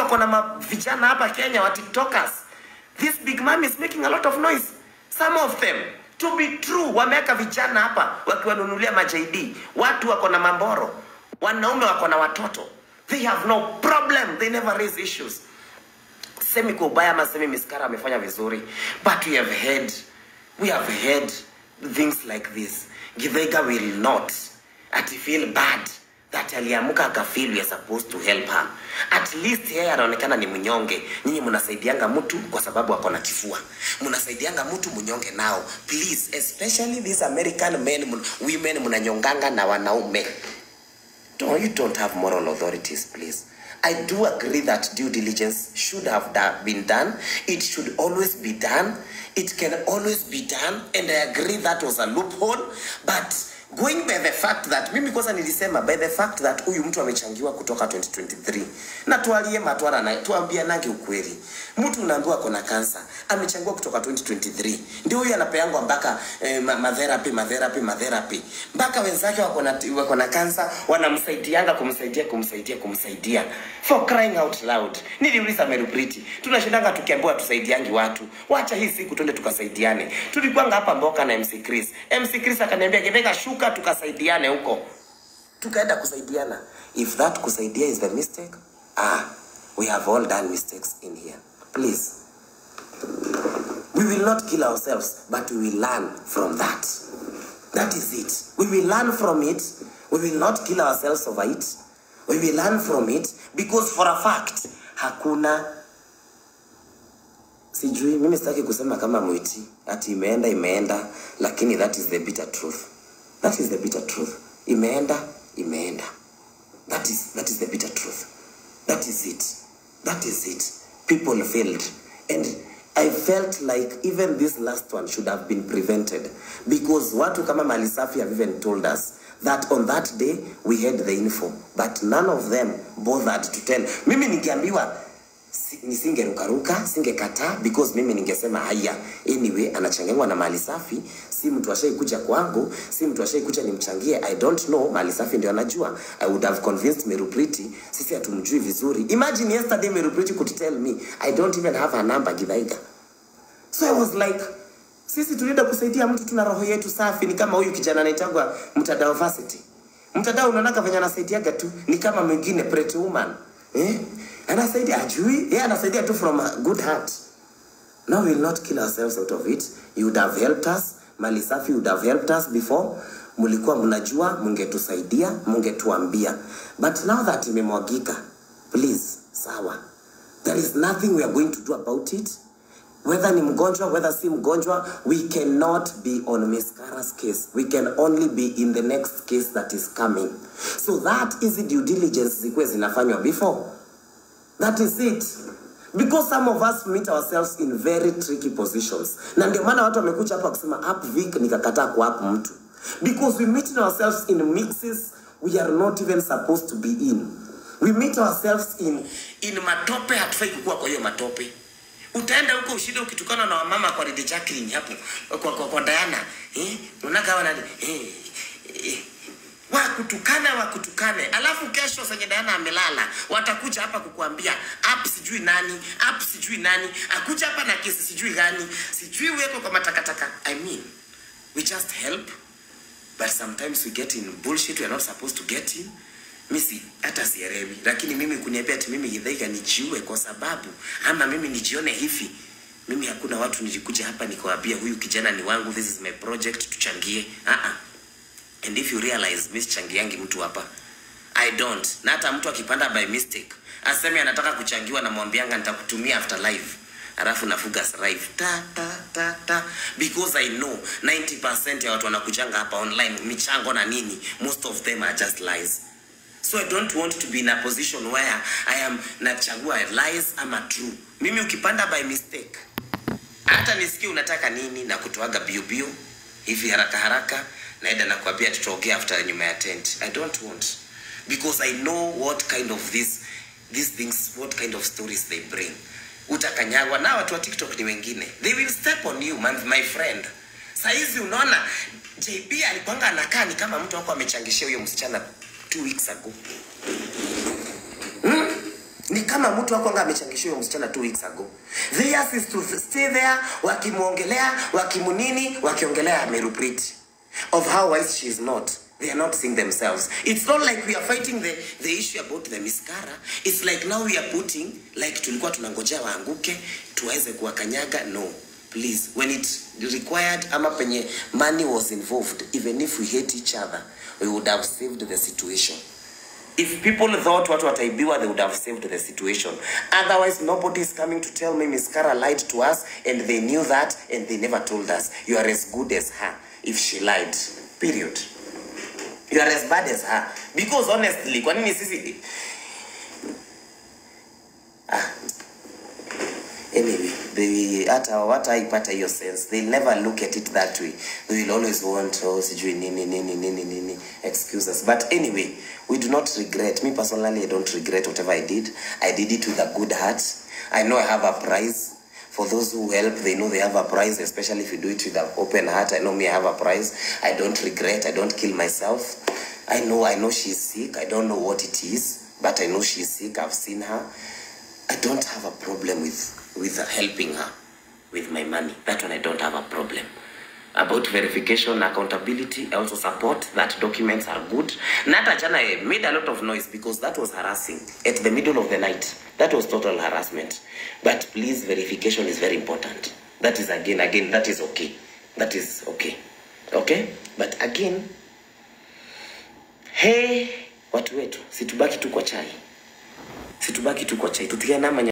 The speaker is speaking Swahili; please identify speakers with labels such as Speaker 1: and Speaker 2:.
Speaker 1: Kuna vijana hapa Kenya wa TikTokers. This big mom is making a lot of noise. Some of them, to be true, wameweka vijana hapa wakiwanunulia maJD. Watu wako na mamboro. Wanaume wako na watoto. They have no problem. They never raise issues. Semi kwa ubaya ama semi Miskara amefanya vizuri. But we have had things like this. Githaiga will not feel bad that aliamuka akafeel we are supposed to help her. At least yeye anaonekana ni mnyonge. Nyinyi mnasaidianga mtu kwa sababu ako na kifua. Mnasaidianga mtu mnyonge nao. Please, especially these American men, women mnanyonganga na wanaume. You don't have moral authorities, please. I do agree that due diligence should have been done. It should always be done. It can always be done. And I agree that was a loophole. But going by the fact that, mimi kwanza nilisema, by the fact that huyu mtu amechangiwa kutoka 2023. Na tualie matwara na tuambia nange ukweli. Mtu unaambiwa kona kansa, amechangiwa kutoka 2023. Ndio huyu anapeangwa mpaka matherapy. Mpaka wenzake wako na kansa, wanamsaidianga kumsaidia. For crying out loud. Niliuliza Merupriti, tunashindanga tukiambiwa tusaidiangi watu. Wacha hii siku tuende tukasaidiane. Tulikuanga hapa Mboka na MC Chris. MC Chris akaniambia Githaiga shuka tukasaidiane huko. Tukaenda kusaidiana. If that kusaidia is the mistake, we have all done mistakes in here. Please. We will not kill ourselves, but we will learn from that. That is it. We will learn from it. We will not kill ourselves over it. We will learn from it because for a fact, hakuna sijui, mimi sitaki kusema kama Mwiti, ati imeenda, lakini that is the bitter truth. That is the bitter truth. Imeenda. That is the bitter truth. That is it. People failed. And I felt like even this last one should have been prevented. Because watu kama Mali Safi have even told us that on that day we had the info. But none of them bothered to tell. Mimi ningeambiwa nisingerukaruka, singekataa because mimi ningesema haya. Anyway, anachangengwa na Mali Safi, si mtu ashaikuja kwangu, si mtu ashaikuja nimchangie. I don't know, Mali Safi ndio anajua. I would have convinced Merupriti, sisi hatumjui vizuri. Imagine yesterday Merupriti could tell me, I don't even have a number Githaiga. So I was like, sisi tulienda kusaidia mtu, tuna roho yetu safi. Ni kama huyu kijana anaitangwa Mtandao Varsity. Mtandao unaonaka venye anasaidiaga tu, ni kama mwingine Pretty Woman. Anasaidia ajui, anasaidia tu from a good heart. Now we will not kill ourselves out of it. You would have helped us. Mali Safi would have helped us before. Mulikuwa mnajua, mungetusaidia, mungetuambia. But now that imemwagika, please, sawa. There is nothing we are going to do about it. Whether ni mgonjwa, whether si mgonjwa, we cannot be on Miskara's case. We can only be in the next case that is coming. So that is the due diligence zikuwe zinafanywa before. That is it. Because some of us meet ourselves in very tricky positions. Na ndio maana watu wamekuja hapa kusema up Vic nikakataa kwa up mtu. Because we meet ourselves in mixes we are not even supposed to be in. We meet ourselves in matope, hatufai kukua kwa hiyo matope. Utaenda huko ushinde ukitukana na wamama kwa Lady Jacqueline hapo kwa Diana. Unaka wana wakutukane. Alafu kesho senye Diana amelala, watakuja hapa kukuambia up sijui nani, akuja hapa na kesi sijui gani, sijui weko kwa matakataka. I mean, we just help, but sometimes we get in bullshit we are not supposed to get in. Mimi hata sielewi, lakini mimi kuniambia ati mimi Githaiga nijiue kwa sababu ama mimi nijione hivi. Mimi hakuna watu nilikuja hapa nikawaambia huyu kijana ni wangu, this is my project, tuchangie. And if you realize miss changiangi mtu hapa, I don't. Na hata mtu akipanda by mistake, aseme anataka kuchangiwa na mwambianga nitakutumia after live. Alafu nafuga live. Because I know 90% ya watu wanakujanga hapa online, michango na nini, most of them are just lies. So I don't want to be in a position where I am nachagua lies ama true. Mimi ukipanda by mistake, hata nisikie unataka nini na kutoaga biu hivi haraka naenda na kuambia tutaongea after nyuma ya tent. I don't want, because I know what kind of these things, what kind of stories they bring. Utakanyagwa na watu wa TikTok ni wengine. They will step on you, my friend. Saizi unaona JB alipanga anakaa ni kama mtu wako amechangishia huyo msichana 2 weeks ago. Ni kama mtu wako anga amechangishwa huyo msichana 2 weeks ago. Theirs is to stay there, wakimuongelea, wakimunini, wakiongelea Meru Priti of how wise she is not. They are not seeing themselves. It's not like we are fighting the issue about the miskara. It's like now we are putting, like tulikuwa tunangojea waanguke, tuweze kuwakanyaga. No, please. When it required, ama penye money was involved, even if we hate each other, we would have saved the situation. If people thought watu wataibiwa, they would have saved the situation. Otherwise, nobody is coming to tell me Miskara lied to us, and they knew that, and they never told us. You are as good as her if she lied. Period. You are as bad as her. Because honestly, kwa nini sisi... Anyway, they hata ipata hiyo sense. They'll never look at it that way. They will always want, oh, sijui nini, excuses. But anyway, we do not regret. Me personally, I don't regret whatever I did. I did it with a good heart. I know I have a prize. For those who help, they know they have a prize, especially if you do it with an open heart. I know me, I have a prize. I don't regret. I don't kill myself. I know she's sick. I don't know what it is, but I know she's sick. I've seen her. I don't have a problem with helping her with my money. That one I don't have a problem. About verification, accountability, I also support that documents are good. Nata Chana made a lot of noise because that was harassing at the middle of the night. That was total harassment. But please, verification is very important. That is again, that is okay. That is okay. Okay? But again, hey, watu wetu, situbaki tu kwa chai. Situbaki tu kwa chai. Tutiana